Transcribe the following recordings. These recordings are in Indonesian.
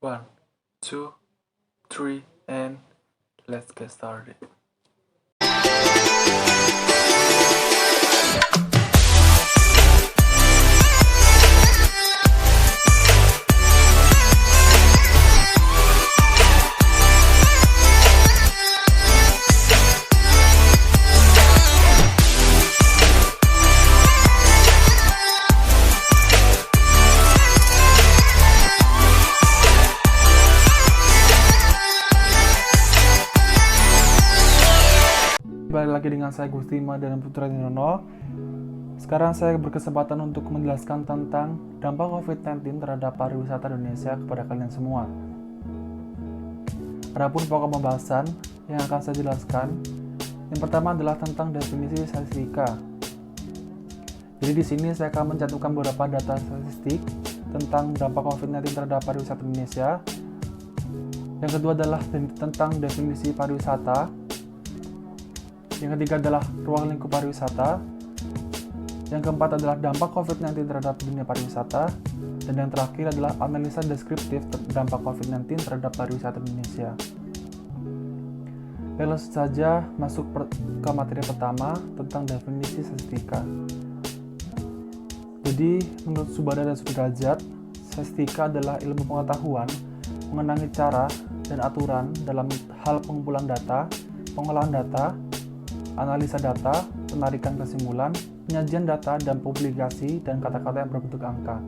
One, two, three, and let's get started. Kembali lagi dengan saya Gustima dan Putra Nirwono. Sekarang saya berkesempatan untuk menjelaskan tentang dampak COVID-19 terhadap pariwisata Indonesia kepada kalian semua. Adapun pokok pembahasan yang akan saya jelaskan, yang pertama adalah tentang definisi statistika. Jadi di sini saya akan mencantumkan beberapa data statistik tentang dampak COVID-19 terhadap pariwisata Indonesia. Yang kedua adalah tentang definisi pariwisata. Yang ketiga adalah ruang lingkup pariwisata. Yang keempat adalah dampak COVID-19 terhadap dunia pariwisata. Dan yang terakhir adalah analisa deskriptif dampak COVID-19 terhadap pariwisata Indonesia. Langsung saja masuk ke materi pertama tentang definisi statistika. Jadi, menurut Subadar dan Sudrajat, statistika adalah ilmu pengetahuan mengenai cara dan aturan dalam hal pengumpulan data, pengolahan data, analisa data, penarikan kesimpulan, penyajian data, dan publikasi dan kata-kata yang berbentuk angka.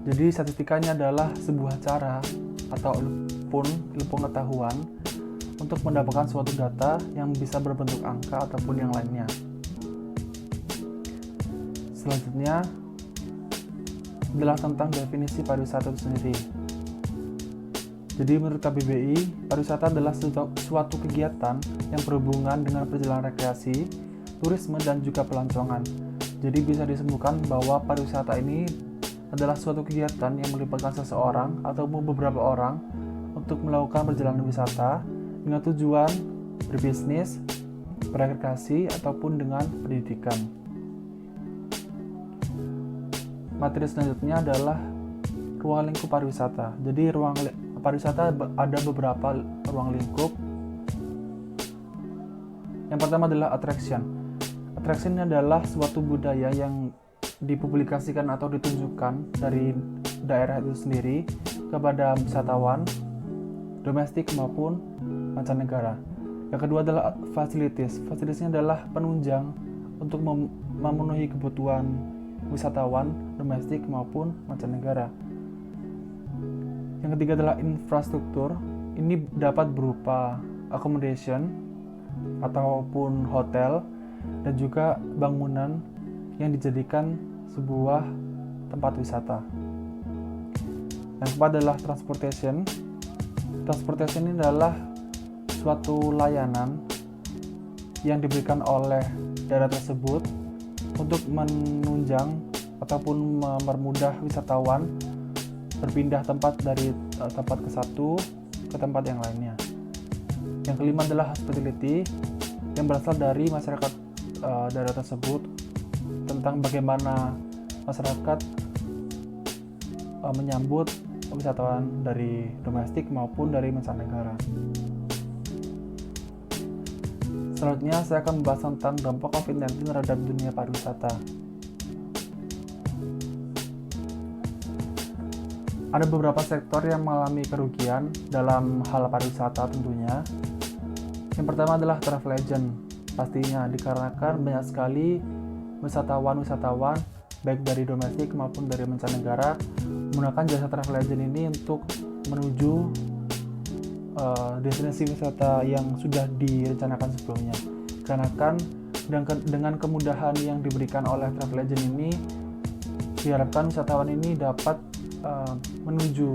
Jadi statistika ini adalah sebuah cara ataupun ilmu pengetahuan untuk mendapatkan suatu data yang bisa berbentuk angka ataupun yang lainnya. Selanjutnya adalah tentang definisi pariwisata itu sendiri. Jadi menurut KBBI, pariwisata adalah suatu kegiatan yang berhubungan dengan perjalanan rekreasi, turisme, dan juga pelancongan. Jadi bisa disebutkan bahwa pariwisata ini adalah suatu kegiatan yang melibatkan seseorang ataupun beberapa orang untuk melakukan perjalanan wisata dengan tujuan berbisnis, berekreasi, ataupun dengan pendidikan. Materi selanjutnya adalah ruang lingkup pariwisata. Jadi pariwisata ada beberapa ruang lingkup. Yang pertama adalah attraction. Attraction ini adalah suatu budaya yang dipublikasikan atau ditunjukkan dari daerah itu sendiri kepada wisatawan domestik maupun mancanegara. Yang kedua adalah facilities. Facilities ini adalah penunjang untuk memenuhi kebutuhan wisatawan domestik maupun mancanegara. Yang ketiga adalah infrastruktur. Ini dapat berupa accommodation ataupun hotel dan juga bangunan yang dijadikan sebuah tempat wisata. Yang keempat adalah transportation. Transportation ini adalah suatu layanan yang diberikan oleh daerah tersebut untuk menunjang ataupun mempermudah wisatawan berpindah tempat dari tempat ke satu ke tempat yang lainnya. Yang kelima adalah hospitality yang berasal dari masyarakat daerah tersebut tentang bagaimana masyarakat menyambut wisatawan dari domestik maupun dari mancanegara. Selanjutnya saya akan membahas tentang dampak COVID-19 terhadap dunia pariwisata. Ada beberapa sektor yang mengalami kerugian dalam hal pariwisata tentunya. Yang pertama adalah travel agent. Pastinya dikarenakan banyak sekali wisatawan baik dari domestik maupun dari mancanegara menggunakan jasa travel agent ini untuk menuju destinasi wisata yang sudah direncanakan sebelumnya. Dikarenakan dengan kemudahan yang diberikan oleh travel agent ini, diharapkan wisatawan ini dapat menuju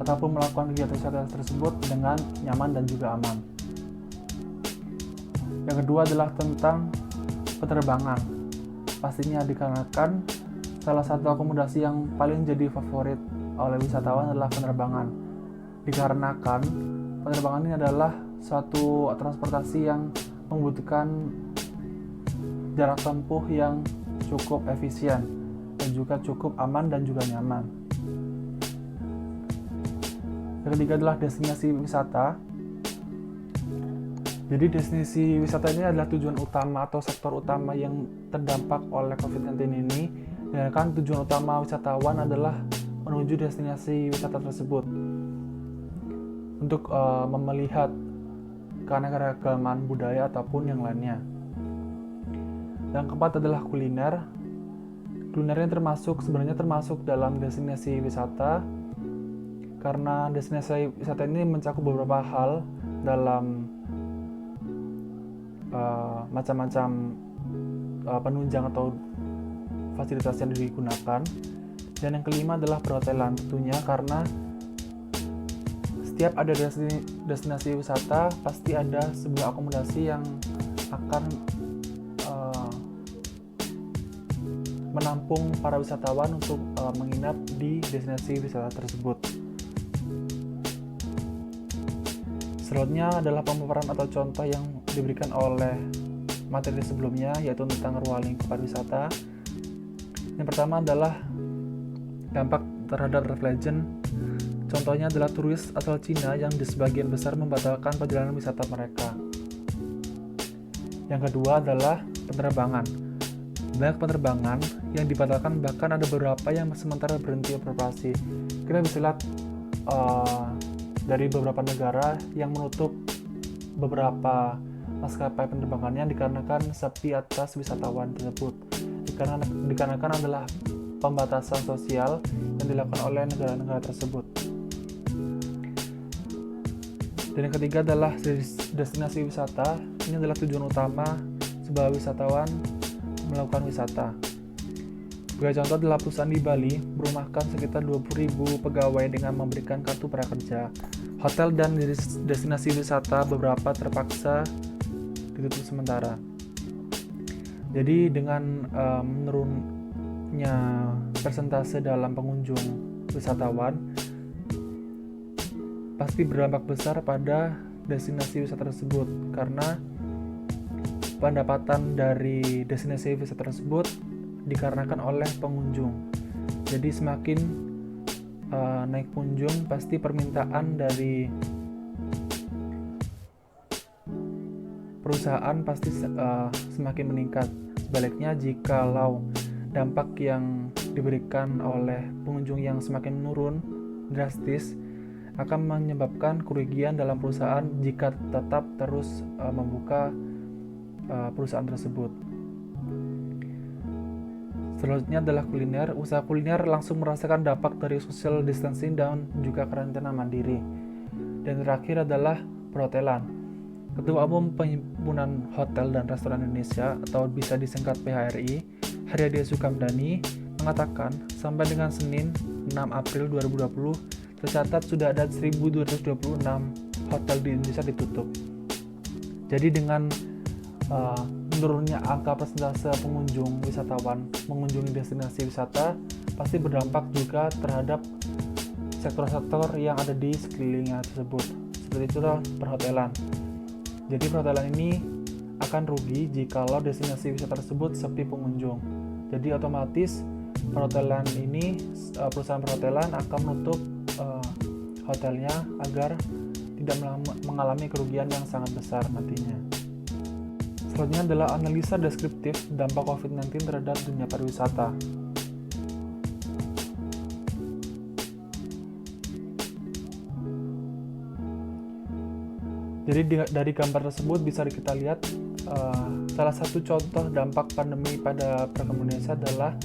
ataupun melakukan kegiatan wisata tersebut dengan nyaman dan juga aman. Yang kedua adalah tentang penerbangan. Pastinya dikarenakan salah satu akomodasi yang paling jadi favorit oleh wisatawan adalah penerbangan. Dikarenakan penerbangan ini adalah suatu transportasi yang membutuhkan jarak tempuh yang cukup efisien dan juga cukup aman dan juga nyaman. Yang ketiga adalah destinasi wisata. Jadi destinasi wisata ini adalah tujuan utama atau sektor utama yang terdampak oleh COVID-19 ini. Dan kan tujuan utama wisatawan adalah menuju destinasi wisata tersebut untuk melihat keanekaragaman budaya ataupun yang lainnya. Yang keempat adalah kuliner. Kulinernya sebenarnya termasuk dalam destinasi wisata karena destinasi wisata ini mencakup beberapa hal dalam macam-macam penunjang atau fasilitas yang digunakan. Dan yang kelima adalah perhotelan, tentunya karena setiap ada destinasi wisata pasti ada sebuah akomodasi yang akan menampung para wisatawan untuk menginap di destinasi wisata tersebut. Selanjutnya adalah pemaparan atau contoh yang diberikan oleh materi sebelumnya, yaitu tentang ruang lingkup pariwisata. Yang pertama adalah dampak terhadap reflection. Contohnya adalah turis asal Cina yang di sebagian besar membatalkan perjalanan wisata mereka. Yang kedua adalah penerbangan. Banyak penerbangan yang dibatalkan, bahkan ada beberapa yang sementara berhenti beroperasi. Kita bisa lihat dari beberapa negara yang menutup beberapa maskapai penerbangannya dikarenakan sepi atas wisatawan tersebut. Dikarenakan adalah pembatasan sosial yang dilakukan oleh negara-negara tersebut. Dan yang ketiga adalah destinasi wisata. Ini adalah tujuan utama sebuah wisatawan melakukan wisata. Sebagai contoh adalah perusahaan di Bali merumahkan sekitar 20.000 pegawai dengan memberikan kartu prakerja. Hotel dan destinasi wisata beberapa terpaksa ditutup sementara. Jadi dengan menurunnya persentase dalam pengunjung wisatawan pasti berdampak besar pada destinasi wisata tersebut, karena pendapatan dari destinasi wisata tersebut dikarenakan oleh pengunjung. Jadi semakin naik kunjung, pasti permintaan dari perusahaan pasti semakin meningkat. Sebaliknya, jikalau dampak yang diberikan oleh pengunjung yang semakin menurun drastis akan menyebabkan kerugian dalam perusahaan jika tetap terus membuka perusahaan tersebut. Selanjutnya adalah kuliner. Usaha kuliner langsung merasakan dampak dari social distancing dan juga karantina mandiri. Dan terakhir adalah perhotelan. Ketua Umum Perhimpunan Hotel dan Restoran Indonesia atau bisa disingkat PHRI, Haryadi Sukamdhani, mengatakan sampai dengan Senin 6 April 2020 tercatat sudah ada 1.226 hotel di Indonesia ditutup. Jadi dengan menurunnya angka persentase pengunjung wisatawan mengunjungi destinasi wisata pasti berdampak juga terhadap sektor-sektor yang ada di sekelilingnya tersebut. Seperti itulah perhotelan. Jadi perhotelan ini akan rugi jikalau destinasi wisata tersebut sepi pengunjung. Jadi otomatis perhotelan ini, perusahaan perhotelan akan menutup hotelnya agar tidak mengalami kerugian yang sangat besar nantinya. Selanjutnya adalah analisa deskriptif dampak COVID-19 terhadap dunia pariwisata. Jadi dari gambar tersebut bisa kita lihat salah satu contoh dampak pandemi pada perekonomian Indonesia adalah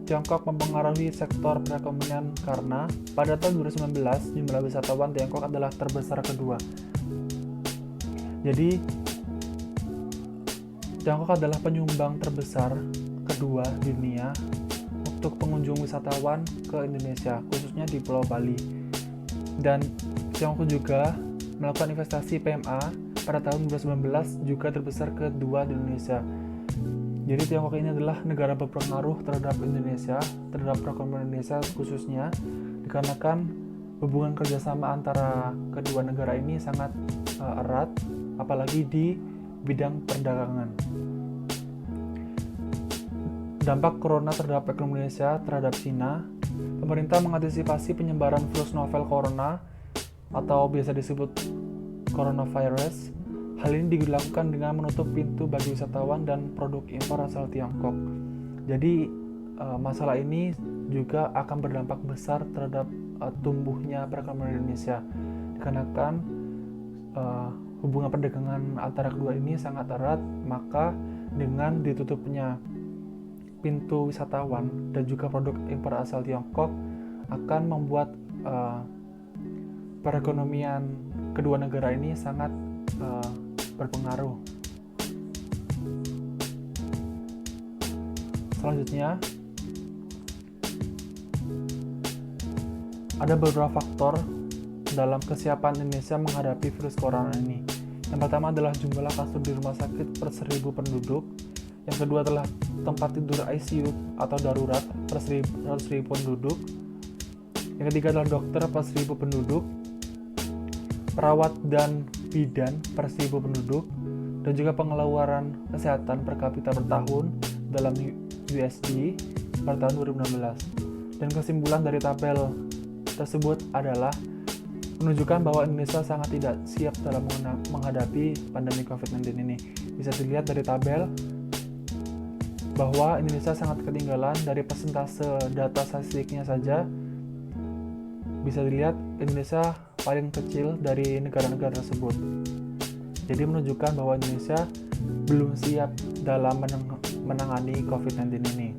Tiongkok mempengaruhi sektor perekonomian karena pada tahun 2019 jumlah wisatawan Tiongkok adalah terbesar kedua. Jadi Tiongkok adalah penyumbang terbesar kedua di dunia untuk pengunjung wisatawan ke Indonesia, khususnya di Pulau Bali. Dan Tiongkok juga melakukan investasi PMA pada tahun 2019 juga terbesar kedua di Indonesia. Jadi Tiongkok ini adalah negara berpengaruh terhadap Indonesia, terhadap perekonomian Indonesia khususnya, dikarenakan hubungan kerjasama antara kedua negara ini sangat erat, apalagi di bidang perdagangan. Dampak corona terhadap ekonomi Indonesia terhadap Cina. Pemerintah mengantisipasi penyebaran virus novel corona atau biasa disebut coronavirus. Hal ini dilakukan dengan menutup pintu bagi wisatawan dan produk impor asal Tiongkok. Jadi masalah ini juga akan berdampak besar terhadap tumbuhnya perekonomian Indonesia, dikarenakan hubungan perdagangan antara kedua ini sangat erat. Maka dengan ditutupnya pintu wisatawan dan juga produk impor asal Tiongkok akan membuat perekonomian kedua negara ini sangat berpengaruh. Selanjutnya, ada beberapa faktor dalam kesiapan Indonesia menghadapi virus corona ini. Yang pertama adalah jumlah kasur di rumah sakit per 1.000 penduduk. Yang kedua adalah tempat tidur ICU atau darurat per 100.000 penduduk. Yang ketiga adalah dokter per 1.000 penduduk, perawat dan bidan per 1.000 penduduk, dan juga pengeluaran kesehatan per kapita per tahun dalam USD pada tahun 2016. Dan kesimpulan dari tabel tersebut adalah menunjukkan bahwa Indonesia sangat tidak siap dalam menghadapi pandemi COVID-19 ini. Bisa dilihat dari tabel bahwa Indonesia sangat ketinggalan dari persentase data statistiknya saja. Bisa dilihat Indonesia paling kecil dari negara-negara tersebut. Jadi menunjukkan bahwa Indonesia belum siap dalam menangani COVID-19 ini.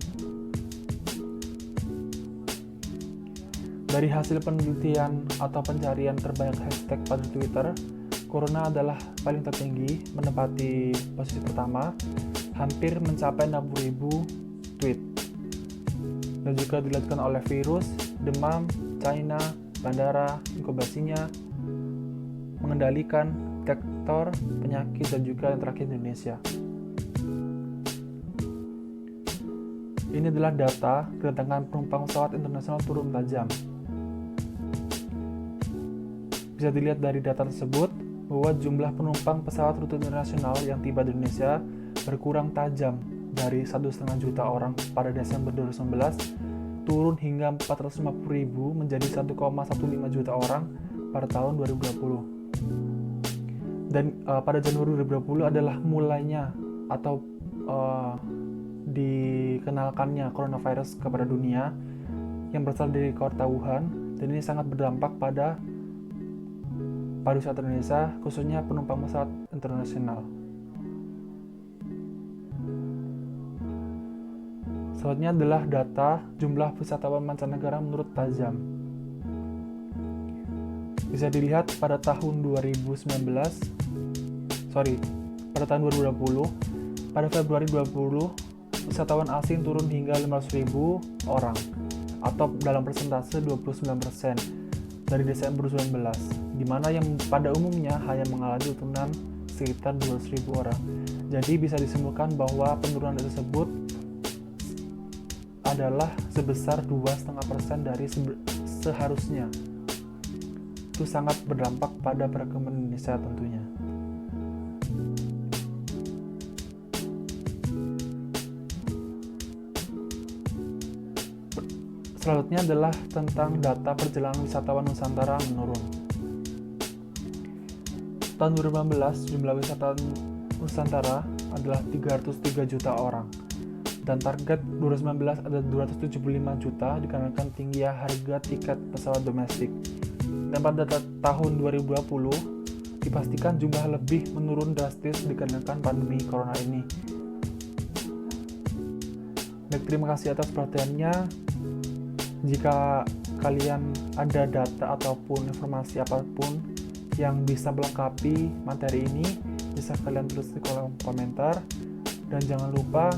Dari hasil penelitian atau pencarian terbanyak hashtag pada Twitter, Corona adalah paling tertinggi, menempati posisi pertama, hampir mencapai 60.000 tweet. Dan juga dilakukan oleh virus, demam, China, bandara, inkubasinya, mengendalikan sektor, penyakit, dan juga yang terakhir Indonesia. Ini adalah data kedatangan penumpang pesawat internasional turun tajam. Bisa dilihat dari data tersebut bahwa jumlah penumpang pesawat rute internasional yang tiba di Indonesia berkurang tajam dari 1,5 juta orang pada Desember 2019 turun hingga 450.000 menjadi 1,15 juta orang pada tahun 2020. Dan pada Januari 2020 adalah mulainya atau dikenalkannya coronavirus kepada dunia yang berasal dari kota Wuhan, dan ini sangat berdampak pada pariwisata Indonesia, khususnya penumpang pesawat internasional. Selanjutnya adalah data jumlah wisatawan mancanegara menurut Tajam. Bisa dilihat pada tahun 2020, pada Februari 2020, wisatawan asing turun hingga 500.000 orang, atau dalam persentase 29% dari Desember 2019, di mana yang pada umumnya hanya mengalami turunan sekitar 200.000 orang. Jadi bisa disimpulkan bahwa penurunan tersebut adalah sebesar 2,5% dari seharusnya. Itu sangat berdampak pada perekonomian Indonesia tentunya. Selanjutnya adalah tentang data perjalanan wisatawan Nusantara menurun. Tahun 2015, jumlah wisatawan Nusantara adalah 303 juta orang, dan target 2019 ada 275 juta dikarenakan tingginya harga tiket pesawat domestik. Dan pada tahun 2020, dipastikan jumlah lebih menurun drastis dikarenakan pandemi corona ini. Baik, terima kasih atas perhatiannya. Jika kalian ada data ataupun informasi apapun yang bisa melengkapi materi ini, bisa kalian tulis di kolom komentar. Dan jangan lupa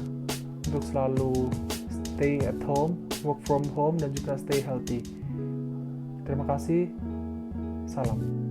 untuk selalu stay at home, work from home, dan juga stay healthy. Terima kasih. Salam.